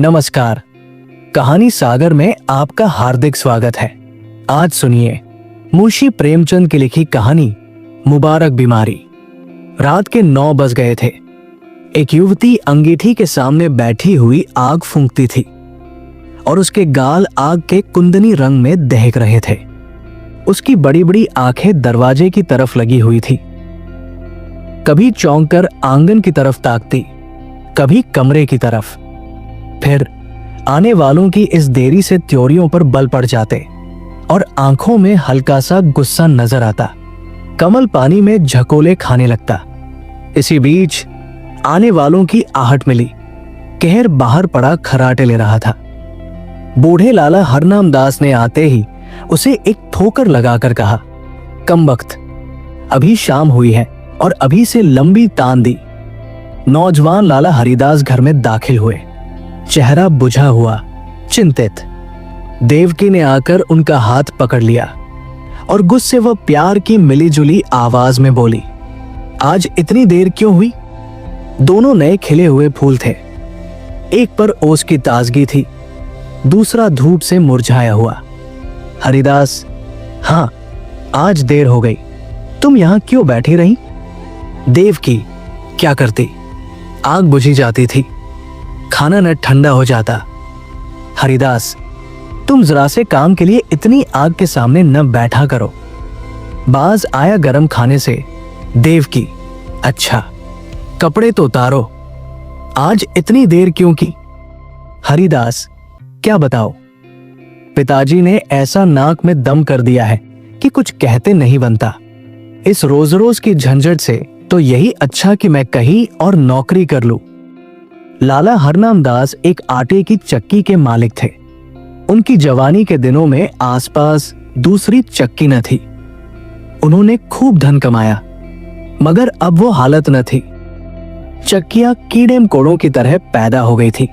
नमस्कार। कहानी सागर में आपका हार्दिक स्वागत है। आज सुनिए मुंशी प्रेमचंद की लिखी कहानी मुबारक बीमारी। रात के 9 बज गए थे। एक युवती अंगीठी के सामने बैठी हुई आग फूंकती थी और उसके गाल आग के कुंदनी रंग में दहक रहे थे। उसकी बड़ी बड़ी आंखें दरवाजे की तरफ लगी हुई थी। कभी चौंक कर आंगन की तरफ ताकती, कभी कमरे की तरफ। फिर आने वालों की इस देरी से त्योरियों पर बल पड़ जाते और आंखों में हल्का सा गुस्सा नजर आता। कमल पानी में झकोले खाने लगता। इसी बीच आने वालों की आहट मिली। कहर बाहर पड़ा खराटे ले रहा था। बूढ़े लाला हरनाम दास ने आते ही उसे एक ठोकर लगाकर कहा, कमबख्त, अभी शाम हुई है और अभी से लंबी तान दी। नौजवान लाला हरिदास घर में दाखिल हुए, चेहरा बुझा हुआ, चिंतित। देवकी ने आकर उनका हाथ पकड़ लिया और गुस्से व प्यार की मिलीजुली आवाज में बोली, आज इतनी देर क्यों हुई? दोनों नए खिले हुए फूल थे। एक पर ओस की ताजगी थी, दूसरा धूप से मुरझाया हुआ। हरिदास, हाँ, आज देर हो गई। तुम यहां क्यों बैठी रही? देवकी, क्या करती? आग बुझी जाती थी, खाना न ठंडा हो जाता। हरिदास, तुम जरा से काम के लिए इतनी आग के सामने न बैठा करो। बाज आया गरम खाने से। देवकी, अच्छा, कपड़े तो उतारो। आज इतनी देर क्यों की? हरिदास, क्या बताओ? पिताजी ने ऐसा नाक में दम कर दिया है कि कुछ कहते नहीं बनता। इस रोज रोज की झंझट से तो यही अच्छा कि मैं कहीं और नौकरी कर लूं। लाला हरनाम दास एक आटे की चक्की के मालिक थे। उनकी जवानी के दिनों में आसपास दूसरी चक्की न थी। उन्होंने खूब धन कमाया, मगर अब वो हालत न थी। चक्कियां कीड़े मकोड़ों की तरह पैदा हो गई थी,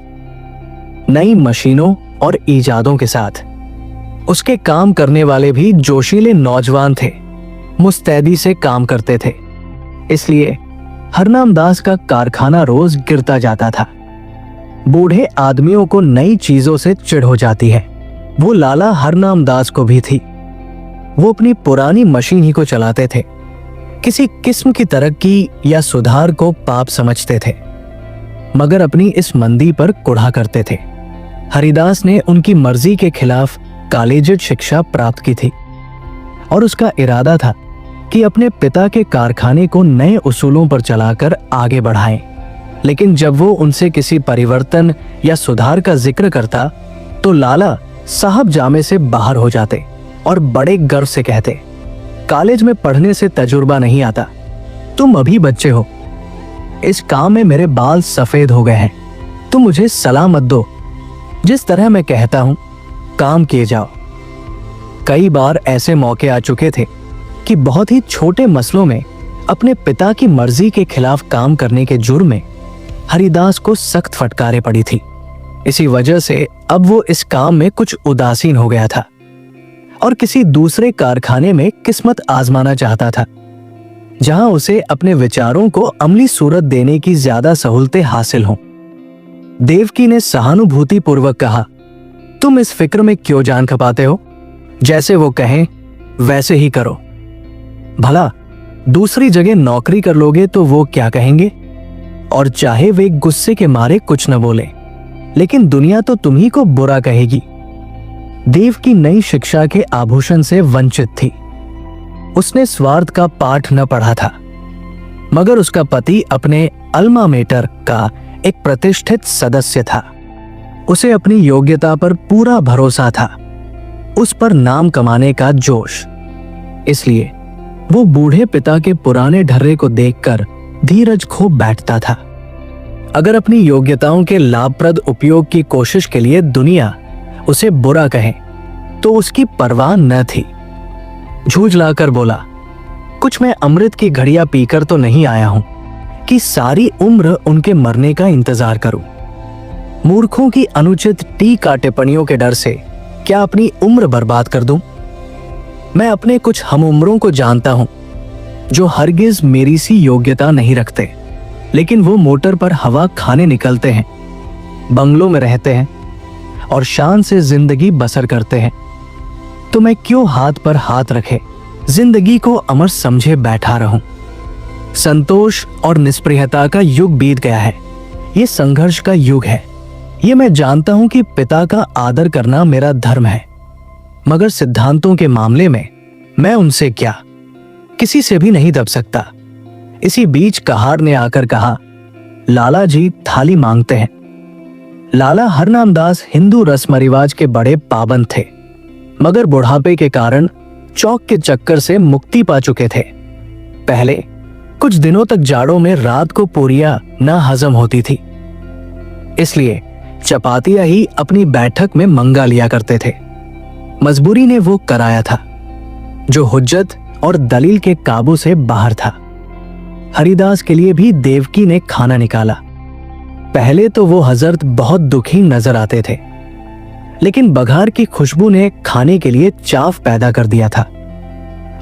नई मशीनों और इजादों के साथ। उसके काम करने वाले भी जोशीले नौजवान थे, मुस्तैदी से काम करते थे। इसलिए हरनाम दास का कारखाना रोज गिरता जाता था। बूढ़े आदमियों को नई चीजों से चिढ़ हो जाती है। वो लाला हरनाम दास को भी थी। वो अपनी पुरानी मशीन ही को चलाते थे। किसी किस्म की तरक्की या सुधार को पाप समझते थे, मगर अपनी इस मंदी पर कुढ़ा करते थे। हरिदास ने उनकी मर्जी के खिलाफ कॉलेजिएट शिक्षा प्राप्त की थी और उसका इरादा था कि अपने पिता के कारखाने को नए उसूलों पर चलाकर आगे बढ़ाएं। लेकिन जब वो उनसे किसी परिवर्तन या सुधार का जिक्र करता तो लाला साहब जामे से बाहर हो जाते और बड़े गर्व से कहते, कॉलेज में पढ़ने से तजुर्बा नहीं आता, तुम अभी बच्चे हो। इस काम में मेरे बाल सफेद हो गए हैं, तुम मुझे सलाह मत दो। जिस तरह मैं कहता हूं काम किए जाओ। कई बार ऐसे मौके आ चुके थे कि बहुत ही छोटे मसलों में अपने पिता की मर्जी के खिलाफ काम करने के जुर्म में हरिदास को सख्त फटकारे पड़ी थी। इसी वजह से अब वो इस काम में कुछ उदासीन हो गया था और किसी दूसरे कारखाने में किस्मत आजमाना चाहता था, जहां उसे अपने विचारों को अमली सूरत देने की ज्यादा सहूलतें हासिल हों। देवकी ने सहानुभूति पूर्वक कहा, तुम इस फिक्र में क्यों जान खपाते हो? जैसे वो कहें वैसे ही करो। भला दूसरी जगह नौकरी कर लोगे तो वो क्या कहेंगे? और चाहे वे गुस्से के मारे कुछ न बोले, लेकिन दुनिया तो तुम्ही को बुरा कहेगी। देव की नई शिक्षा के आभूषण से वंचित थी। उसने स्वार्थ का पाठ न पढ़ा था, मगर उसका पति अपने अल्मा मेटर का एक प्रतिष्ठित सदस्य था। उसे अपनी योग्यता पर पूरा भरोसा था, उस पर नाम कमाने का जोश। इसलिए वो बूढ़े पिता के पुराने ढर्रे को देखकर धीरज खो बैठता था। अगर अपनी योग्यताओं के लाभप्रद उपयोग की कोशिश के लिए दुनिया उसे बुरा कहे तो उसकी परवाह न थी। झूझलाकर बोला, कुछ मैं अमृत की घड़ियां पीकर तो नहीं आया हूं कि सारी उम्र उनके मरने का इंतजार करूं। मूर्खों की अनुचित टीका टिप्पणियों के डर से क्या अपनी उम्र बर्बाद कर दूं? मैं अपने कुछ हमउम्रों को जानता हूं जो हरगिज मेरी सी योग्यता नहीं रखते, लेकिन वो मोटर पर हवा खाने निकलते हैं। बंगलों में रहते हैं और शान से जिंदगी बसर करते हैं, तो मैं क्यों हाथ पर हाथ रखे जिंदगी को अमर समझे बैठा रहूं। संतोष और निष्प्रियता का युग बीत गया है, ये संघर्ष का युग है। ये मैं जानता हूं कि पिता का आदर करना मेरा धर्म है, मगर सिद्धांतों के मामले में मैं उनसे क्या, किसी से भी नहीं दब सकता। इसी बीच कहार ने आकर कहा, लाला जी थाली मांगते हैं। लाला हरनामदास हिंदू रस्म रिवाज के बड़े पाबंद थे, मगर बुढ़ापे के कारण चौक के चक्कर से मुक्ति पा चुके थे। पहले कुछ दिनों तक जाड़ों में रात को पूरियां न हजम होती थी, इसलिए चपातियां ही अपनी बैठक में मंगा लिया करते थे। मजबूरी ने वो कराया था जो हुज्जत और दलील के काबू से बाहर था। हरिदास के लिए भी देवकी ने खाना निकाला। पहले तो वो हजरत बहुत दुखी नजर आते थे, लेकिन बघार की खुशबू ने खाने के लिए चाव पैदा कर दिया था।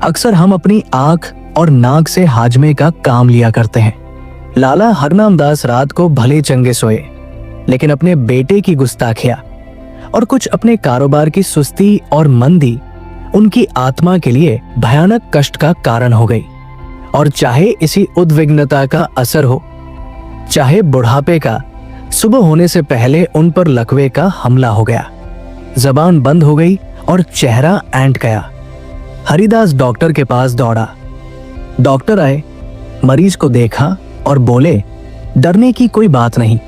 अक्सर हम अपनी आंख और नाक से हाजमे का काम लिया करते हैं। लाला हरनामदास रात को भले चंगे सोए, लेकिन अपने बेटे की गुस्ताखियां और कुछ अपने कारोबार की सुस्ती और मंदी उनकी आत्मा के लिए भयानक कष्ट का कारण हो गई। और चाहे इसी उद्विग्नता का असर हो, चाहे बुढ़ापे का, सुबह होने से पहले उन पर लकवे का हमला हो गया। जबान बंद हो गई और चेहरा ऐंठ गया। हरिदास डॉक्टर के पास दौड़ा। डॉक्टर आए, मरीज को देखा और बोले, डरने की कोई बात नहीं,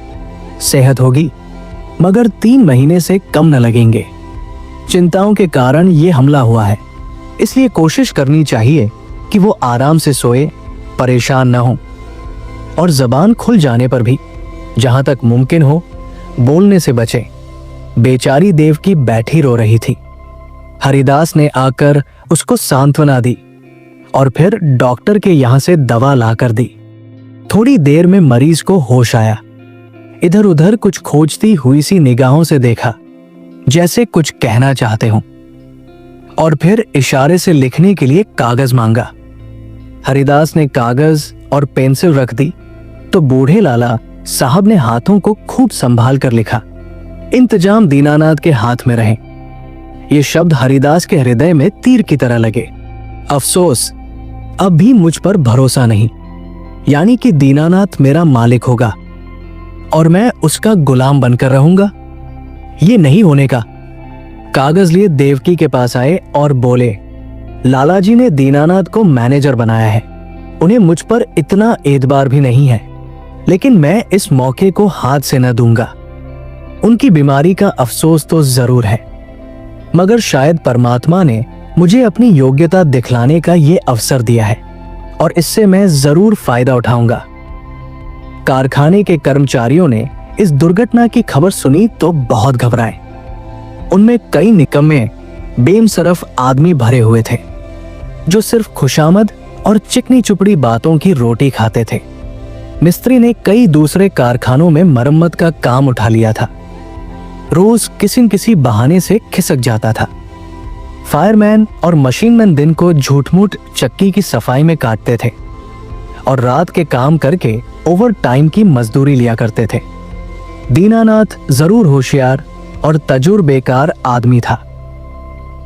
सेहत होगी, मगर 3 महीने से कम न लगेंगे। चिंताओं के कारण ये हमला हुआ है, इसलिए कोशिश करनी चाहिए कि वो आराम से सोए, परेशान न हो, और जबान खुल जाने पर भी जहां तक मुमकिन हो बोलने से बचे। बेचारी देवकी बैठी रो रही थी। हरिदास ने आकर उसको सांत्वना दी और फिर डॉक्टर के यहां से दवा लाकर दी। थोड़ी देर में मरीज को होश आया। इधर उधर कुछ खोजती हुई सी निगाहों से देखा, जैसे कुछ कहना चाहते हो, और फिर इशारे से लिखने के लिए कागज मांगा। हरिदास ने कागज और पेंसिल रख दी तो बूढ़े लाला साहब ने हाथों को खूब संभाल कर लिखा, इंतजाम दीनानाथ के हाथ में रहे। ये शब्द हरिदास के हृदय में तीर की तरह लगे। अफसोस, अब भी मुझ पर भरोसा नहीं, यानी कि दीनानाथ मेरा मालिक होगा और मैं उसका गुलाम बनकर रहूंगा। ये नहीं होने का। कागज लिए देवकी के पास आए और बोले, लाला जी ने दीनानाथ को मैनेजर बनाया है, उन्हें मुझ पर इतना एतबार भी नहीं है, लेकिन मैं इस मौके को हाथ से न दूंगा। उनकी बीमारी का अफसोस तो जरूर है, मगर शायद परमात्मा ने मुझे अपनी योग्यता दिखलाने का ये अवसर दिया है और इससे मैं जरूर फायदा उठाऊंगा। कारखाने के कर्मचारियों ने इस दुर्घटना की खबर सुनी तो बहुत घबराए। उनमें कई निकम्मे बेमसरफ आदमी भरे हुए थे जो सिर्फ खुशामद और चिकनी चुपड़ी बातों की रोटी खाते थे। मिस्त्री ने कई दूसरे कारखानों में मरम्मत का काम उठा लिया था। रोज किसी न किसी बहाने से खिसक जाता था। फायरमैन और मशीनमैन दिन को झूठ-मूठ चक्की की सफाई में काटते थे और रात के काम करके ओवर टाइम की मजदूरी लिया करते थे। दीनानाथ जरूर होशियार और तजुर्बेकार आदमी था,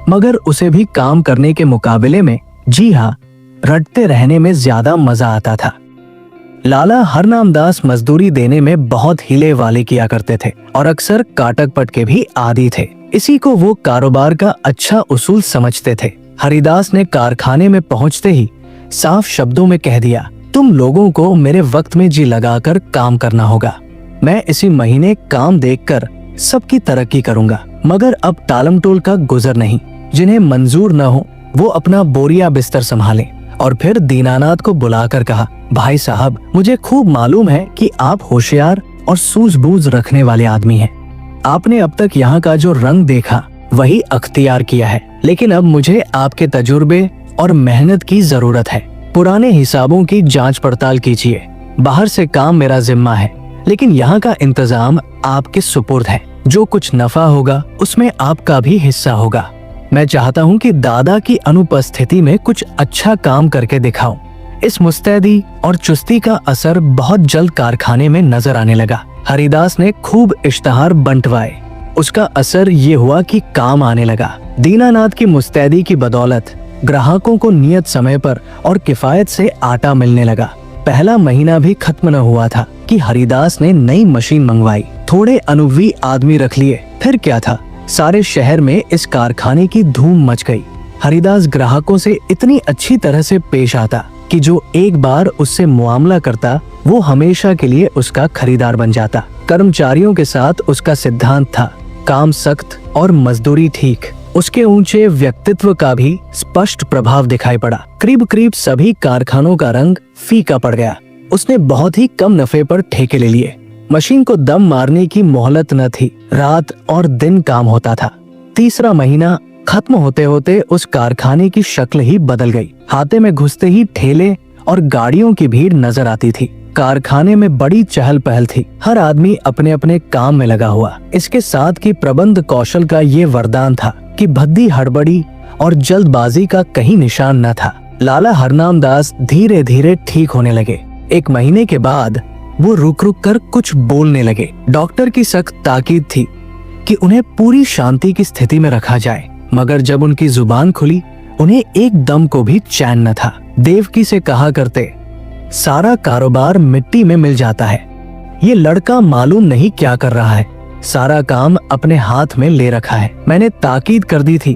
मगर उसे भी काम करने के मुकाबले में, जी हाँ, रटते रहने में ज्यादा मजा आता था। लाला हरनामदास मजदूरी देने में बहुत हीले वाले किया करते थे और अक्सर काटक पट के भी आदी थे। इसी को वो कारोबार का अच्छा उसूल समझते थे। हरिदास ने कारखाने में पहुंचते ही साफ शब्दों में कह दिया, तुम लोगों को मेरे वक्त में जी लगाकर काम करना होगा। मैं इसी महीने काम देखकर सबकी तरक्की करूंगा, मगर अब टालमटोल का गुजर नहीं। जिन्हें मंजूर न हो वो अपना बोरिया बिस्तर संभालें। और फिर दीनानाथ को बुलाकर कहा, भाई साहब, मुझे खूब मालूम है कि आप होशियार और सूझबूझ रखने वाले आदमी हैं। आपने अब तक यहाँ का जो रंग देखा वही अख्तियार किया है, लेकिन अब मुझे आपके तजुर्बे और मेहनत की जरूरत है। पुराने हिसाबों की जांच पड़ताल कीजिए। बाहर से काम मेरा जिम्मा है, लेकिन यहाँ का इंतजाम आपके सुपुर्द है। जो कुछ नफा होगा उसमें आपका भी हिस्सा होगा। मैं चाहता हूँ कि दादा की अनुपस्थिति में कुछ अच्छा काम करके दिखाऊं। इस मुस्तैदी और चुस्ती का असर बहुत जल्द कारखाने में नजर आने लगा। हरिदास ने खूब इश्तहार बंटवाए। उसका असर ये हुआ कि काम आने लगा। दीनानाथ की मुस्तैदी की बदौलत ग्राहकों को नियत समय पर और किफायत से आटा मिलने लगा। पहला महीना भी खत्म न हुआ था कि हरिदास ने नई मशीन मंगवाई, थोड़े अनुभवी आदमी रख लिए। फिर क्या था, सारे शहर में इस कारखाने की धूम मच गई। हरिदास ग्राहकों से इतनी अच्छी तरह से पेश आता कि जो एक बार उससे मुआमला करता वो हमेशा के लिए उसका खरीदार बन जाता। कर्मचारियों के साथ उसका सिद्धांत था, काम सख्त और मजदूरी ठीक। उसके ऊंचे व्यक्तित्व का भी स्पष्ट प्रभाव दिखाई पड़ा। करीब करीब सभी कारखानों का रंग फीका पड़ गया। उसने बहुत ही कम नफे पर ठेके ले लिए। मशीन को दम मारने की मोहलत न थी, रात और दिन काम होता था। तीसरा महीना खत्म होते होते उस कारखाने की शक्ल ही बदल गई। हाथे में घुसते ही ठेले और गाड़ियों की भीड़ नजर आती थी। कारखाने में बड़ी चहल पहल थी, हर आदमी अपने अपने काम में लगा हुआ। इसके साथ की प्रबंध कौशल का ये वरदान था कि भद्दी हड़बड़ी और जल्दबाजी का कहीं निशान न था। लाला हरनाम दास धीरे धीरे ठीक होने लगे। एक महीने के बाद वो रुक रुक कर कुछ बोलने लगे। डॉक्टर की सख्त ताकीद थी कि उन्हें पूरी शांति की स्थिति में रखा जाए, मगर जब उनकी जुबान खुली उन्हें एक दम को भी चैन न था। देवकी से कहा करते, सारा कारोबार मिट्टी में मिल जाता है, ये लड़का मालूम नहीं क्या कर रहा है, सारा काम अपने हाथ में ले रखा है। मैंने ताकीद कर दी थी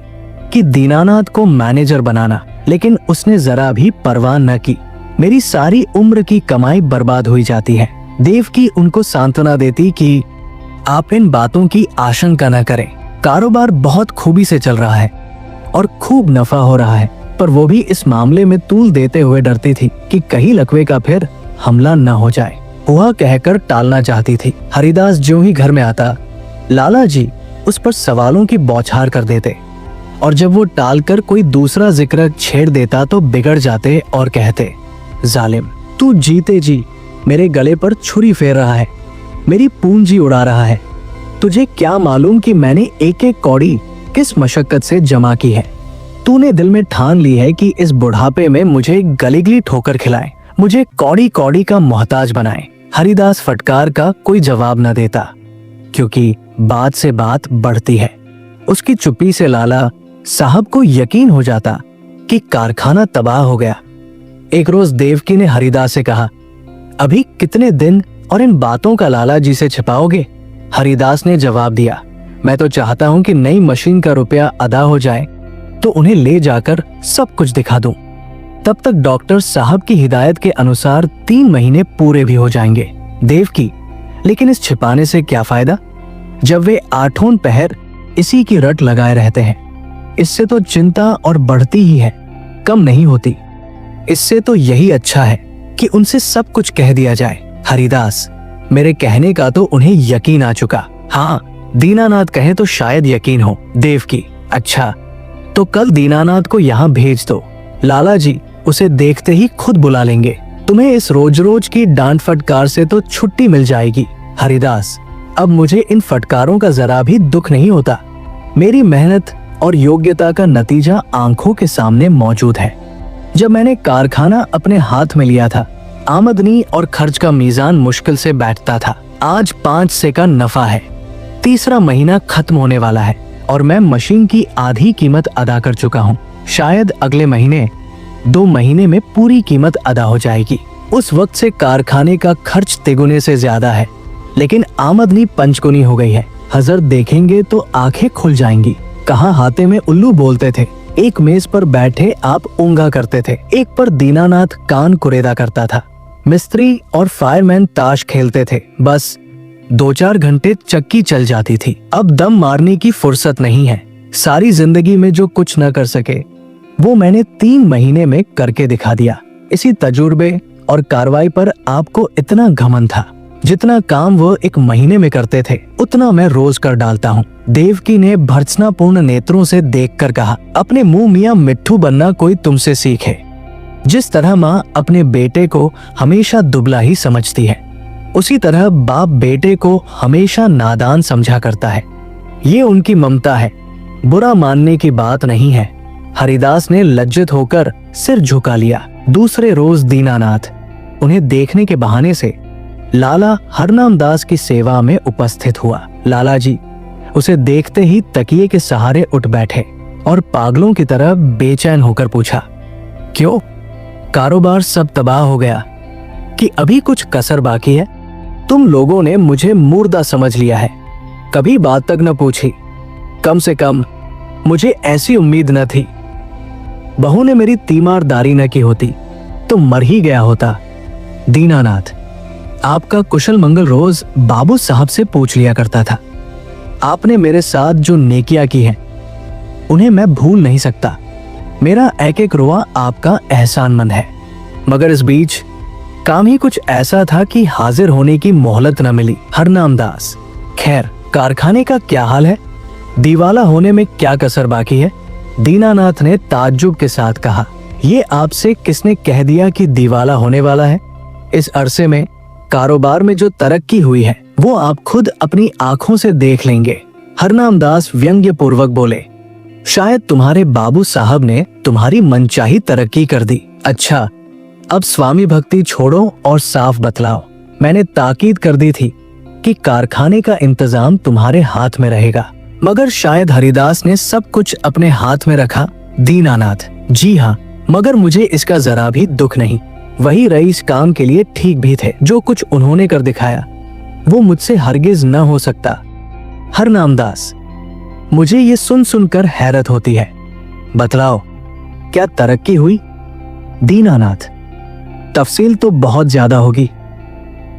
कि दीनानाथ को मैनेजर बनाना, लेकिन उसने जरा भी परवाह न की। मेरी सारी उम्र की कमाई बर्बाद हुई जाती है। देवकी उनको सांत्वना देती कि आप इन बातों की आशंका न करें, कारोबार बहुत खूबी से चल रहा है और खूब नफा हो रहा है। पर वो भी इस मामले में तूल देते हुए डरती थी कि कहीं लकवे का फिर हमला न हो जाए। वह कहकर टालना चाहती थी। हरिदास ज्यों ही घर में आता, लाला जी उस पर सवालों की बौछार कर देते, और जब वो टालकर कोई दूसरा जिक्र छेड़ देता तो बिगड़ जाते और कहते, जालिम, तू जीते जी मेरे गले पर छुरी फेर रहा है, मेरी पूंजी उड़ा रहा है। तुझे क्या मालूम कि मैंने एक एक कौड़ी किस मशक्कत से जमा की है। तूने दिल में ठान ली है कि इस बुढ़ापे में मुझे गलीगली ठोकर खिलाए, मुझे कौड़ी कौड़ी का मोहताज बनाए। हरिदास फटकार का कोई जवाब न देता, क्योंकि बात से बात बढ़ती है। उसकी चुप्पी से लाला साहब को यकीन हो जाता कि कारखाना तबाह हो गया। एक रोज देवकी ने हरिदास से कहा, अभी कितने दिन और इन बातों का लाला जी से छिपाओगे? हरिदास ने जवाब दिया, मैं तो चाहता हूं कि नई मशीन का रुपया अदा हो जाए तो उन्हें ले जाकर सब कुछ दिखा दूं। तब तक डॉक्टर साहब की हिदायत के अनुसार 3 महीने पूरे भी हो जाएंगे। देवकी, लेकिन इस छिपाने से क्या फायदा, जब वे आठों पहर इसी की रट लगाए रहते हैं। इससे तो चिंता और बढ़ती ही है, कम नहीं होती। इससे तो यही अच्छा है कि उनसे सब कुछ कह दिया जाए। हरिदास, मेरे कहने का तो उन्हें यकीन आ चुका। हाँ, दीनानाथ कहे तो शायद यकीन हो। देवकी, अच्छा तो कल दीनानाथ को यहाँ भेज दो। लाला जी उसे देखते ही खुद बुला लेंगे। तुम्हें इस रोज रोज की डांट फटकार से तो छुट्टी मिल जाएगी। हरिदास, अब मुझे इन फटकारों का जरा भी दुख नहीं होता। मेरी मेहनत और योग्यता का नतीजा आंखों के सामने मौजूद है। जब मैंने कारखाना अपने हाथ में लिया था, आमदनी और खर्च का मीजान मुश्किल से बैठता था। आज 5 से का नफा है। तीसरा महीना खत्म होने वाला है और मैं मशीन की आधी कीमत अदा कर चुका हूँ। शायद अगले महीने 2 महीने में पूरी कीमत अदा हो जाएगी। उस वक्त से कारखाने का खर्च तिगुने से ज्यादा है, लेकिन आमदनी पंचगुनी हो गई है। हजरत देखेंगे तो आंखें खुल जाएंगी। कहाँ हाथे में उल्लू बोलते थे, एक मेज पर बैठे आप ऊंघा करते थे, एक पर दीनानाथ कान कुरेदा करता था। मिस्त्री और फायरमैन ताश खेलते थे। बस 2-4 घंटे चक्की चल जाती थी। अब दम मारने की फुर्सत नहीं है। सारी जिंदगी में जो कुछ न कर सके वो मैंने 3 महीने में करके दिखा दिया। इसी तजुर्बे और कार्रवाई पर आपको इतना घमंड था। जितना काम वो 1 महीने में करते थे उतना मैं रोज कर डालता हूँ। देवकी ने भर्त्सनापूर्ण नेत्रों से देखकर कहा, अपने मुंह मियां मिट्ठू बनना कोई तुमसे सीखे। जिस तरह माँ अपने बेटे को हमेशा दुबला ही समझती है, उसी तरह बाप बेटे को हमेशा नादान समझा करता है। ये उनकी ममता है, बुरा मानने की बात नहीं है। हरिदास ने लज्जित होकर सिर झुका लिया। दूसरे रोज दीनानाथ उन्हें देखने के बहाने से लाला हरनाम दास की सेवा में उपस्थित हुआ। लाला जी उसे देखते ही तकिए के सहारे उठ बैठे और पागलों की तरह बेचैन होकर पूछा, क्यों, कारोबार सब तबाह हो गया कि अभी कुछ कसर बाकी है? तुम लोगों ने मुझे मुर्दा समझ लिया है, कभी बात तक न पूछी। कम से कम मुझे ऐसी उम्मीद न थी। बहू ने मेरी तीमारदारी न की होती तो मर ही गया होता। दीनानाथ, आपका कुशल मंगल रोज बाबू साहब से पूछ लिया करता था। आपने मेरे साथ जो नेकियां की हैं उन्हें मैं भूल नहीं सकता। मेरा एक एक रुआ आपका एहसानमंद है। मगर इस बीच काम ही कुछ ऐसा था कि हाजिर होने की मोहलत न मिली। हरनाम दास, खैर कारखाने का क्या हाल है? दीवाला होने में क्या कसर बाकी है? दीनानाथ ने ताज्जुब के साथ कहा, ये आपसे किसने कह दिया कि दीवाला होने वाला है? इस अरसे में कारोबार में जो तरक्की हुई है वो आप खुद अपनी आंखों से देख लेंगे। हरनाम दास व्यंग्य पूर्वक बोले, शायद तुम्हारे बाबू साहब ने तुम्हारी मनचाही तरक्की कर दी। अच्छा, अब स्वामी भक्ति छोड़ो और साफ बतलाओ। मैंने ताकीद कर दी थी कि कारखाने का इंतजाम तुम्हारे हाथ में रहेगा, मगर शायद हरिदास ने सब कुछ अपने हाथ में रखा। दीनानाथ, जी हाँ, मगर मुझे इसका जरा भी दुख नहीं। वही रईस काम के लिए ठीक भी थे। जो कुछ उन्होंने कर दिखाया वो मुझसे हरगिज न हो सकता। हरनाम दास, मुझे ये सुन सुनकर हैरत होती है। बतलाओ, क्या तरक्की हुई? दीनानाथ, तफसील तो बहुत ज्यादा होगी,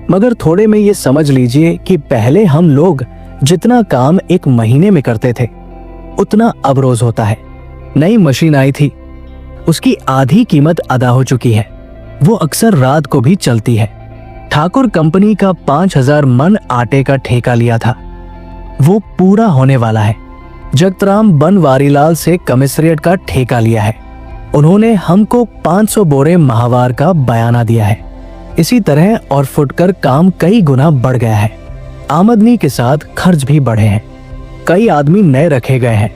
मगर थोड़े में ये समझ लीजिए कि पहले हम लोग जितना काम एक महीने में करते थे उतना अब रोज होता है। नई मशीन आई थी, उसकी आधी कीमत अदा हो चुकी है। वो अक्सर रात को भी चलती है। ठाकुर कंपनी का 5000 मन आटे का ठेका लिया था, वो पूरा होने वाला है। जगतराम बनवारीलाल से कमिश्नरेट का ठेका लिया है। उन्होंने हमको 500 बोरे माहवार का बयाना दिया है। इसी तरह और फुटकर काम कई गुना बढ़ गया है। आमदनी के साथ खर्च भी बढ़े हैं। कई आदमी नए रखे गए हैं।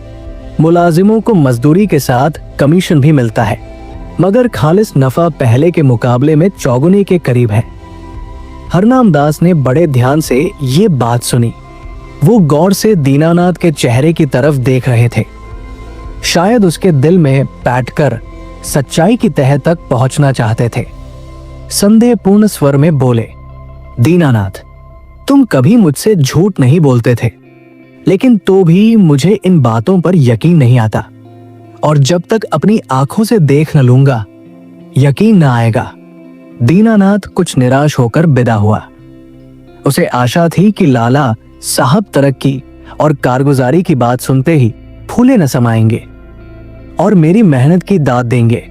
मुलाजिमों को मजदूरी के साथ कमीशन भी मिलता है, मगर खालिस नफा पहले के मुकाबले में चौगुने के करीब है। हरनाम दास ने बड़े ध्यान से ये बात सुनी। वो गौर से दीनानाथ के चेहरे की तरफ देख रहे थे। शायद उसके दिल में बैठकर सच्चाई की तह तक पहुंचना चाहते थे। संदेहपूर्ण स्वर में बोले, दीनानाथ, तुम कभी मुझसे झूठ नहीं बोलते थे, लेकिन तो भी मुझे इन बातों पर यकीन नहीं आता, और जब तक अपनी आंखों से देख न लूंगा यकीन न आएगा। दीनानाथ कुछ निराश होकर विदा हुआ। उसे आशा थी कि लाला साहब तरक्की और कारगुजारी की बात सुनते ही फूले न समाएंगे और मेरी मेहनत की दाद देंगे।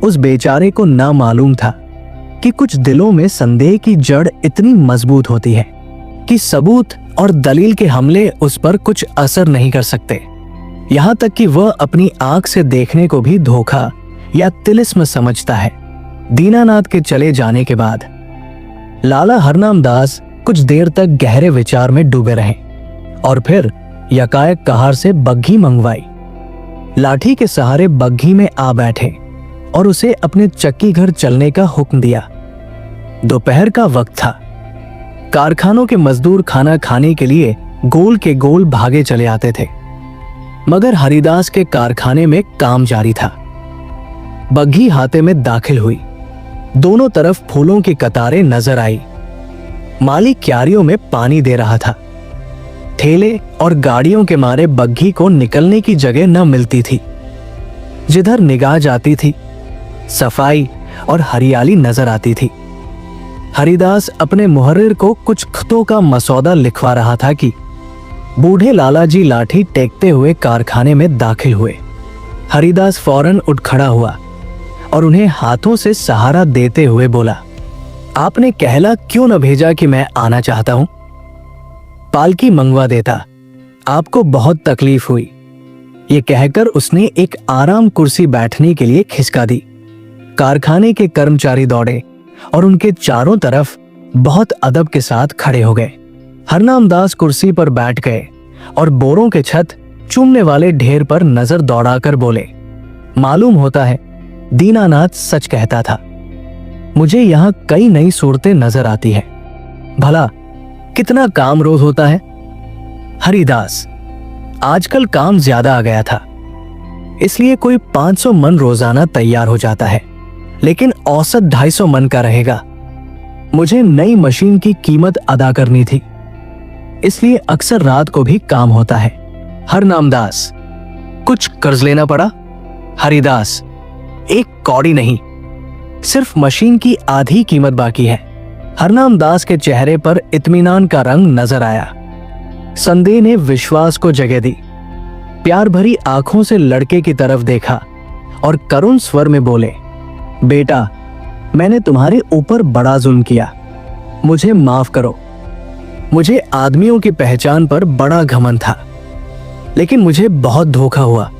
उस बेचारे को ना मालूम था कि कुछ दिलों में संदेह की जड़ इतनी मजबूत होती है कि सबूत और दलील के हमले उस पर कुछ असर नहीं कर सकते। यहाँ तक कि वह अपनी आंख से देखने को भी धोखा या तिलिस्म समझता है। दीनानाथ के चले जाने के बाद लाला हरनाम दास कुछ देर तक गहरे विचार में डूबे रहे और फिर यकायक कहार से बग्घी मंगवाई। लाठी के सहारे बग्घी में आ बैठे और उसे अपने चक्की घर चलने का हुक्म दिया। दोपहर का वक्त था। कारखानों के मजदूर खाना खाने के लिए गोल के गोल भागे चले आते थे, मगर हरिदास के कारखाने में काम जारी था। बग्घी हाथे में दाखिल हुई। दोनों तरफ फूलों की कतारें नजर आई। माली क्यारियों में पानी दे रहा था। ठेले और गाड़ियों के मारे बग्घी को निकलने की जगह न मिलती थी। जिधर निगाह जाती थी सफाई और हरियाली नजर आती थी। हरिदास अपने मुहर्रिर को कुछ खतों का मसौदा लिखवा रहा था कि बूढ़े लालाजी लाठी टेकते हुए कारखाने में दाखिल हुए। हरिदास फौरन उठ खड़ा हुआ और उन्हें हाथों से सहारा देते हुए बोला, आपने कहला क्यों न भेजा कि मैं आना चाहता हूं? पालकी मंगवा देता, आपको बहुत तकलीफ हुई। ये कहकर उसने एक आराम कुर्सी बैठने के लिए खिसका दी। कारखाने के कर्मचारी दौड़े और उनके चारों तरफ बहुत अदब के साथ खड़े हो गए। हरनाम दास कुर्सी पर बैठ गए और बोरों के छत चूमने वाले ढेर पर नजर दौड़ाकर बोले, मालूम होता है दीनानाथ सच कहता था। मुझे यहाँ कई नई सूरतें नजर आती है। भला कितना काम रोज होता है? हरिदास, आजकल काम ज्यादा आ गया था, इसलिए कोई 500 मन रोजाना तैयार हो जाता है, लेकिन औसत 250 मन का रहेगा। मुझे नई मशीन की कीमत अदा करनी थी, इसलिए अक्सर रात को भी काम होता है। हरनामदास, कुछ कर्ज लेना पड़ा? हरिदास, एक कौड़ी नहीं, सिर्फ मशीन की आधी कीमत बाकी है। हरनामदास के चेहरे पर इत्मीनान का रंग नजर आया। संदेह ने विश्वास को जगह दी। प्यार भरी आंखों से लड़के की तरफ देखा और करुण स्वर में बोले, बेटा, मैंने तुम्हारे ऊपर बड़ा जुल्म किया, मुझे माफ करो। मुझे आदमियों की पहचान पर बड़ा घमंड था, लेकिन मुझे बहुत धोखा हुआ।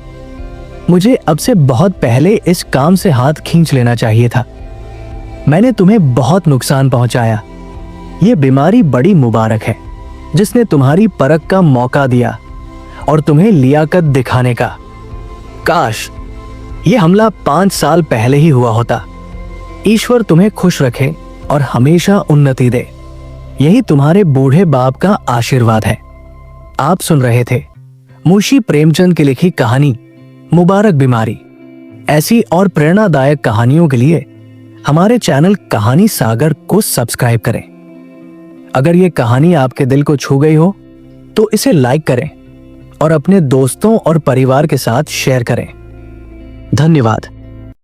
मुझे अब से बहुत पहले इस काम से हाथ खींच लेना चाहिए था। मैंने तुम्हें बहुत नुकसान पहुंचाया। ये बीमारी बड़ी मुबारक है, जिसने तुम्हारी परख का मौका दिया और तुम्हें लियाकत दिखाने का। काश ये हमला 5 साल पहले ही हुआ होता। ईश्वर तुम्हें खुश रखे और हमेशा उन्नति दे। यही तुम्हारे बूढ़े बाप का आशीर्वाद है। आप सुन रहे थे मुंशी प्रेमचंद की लिखी कहानी मुबारक बीमारी। ऐसी और प्रेरणादायक कहानियों के लिए हमारे चैनल कहानी सागर को सब्सक्राइब करें। अगर ये कहानी आपके दिल को छू गई हो तो इसे लाइक करें और अपने दोस्तों और परिवार के साथ शेयर करें। धन्यवाद।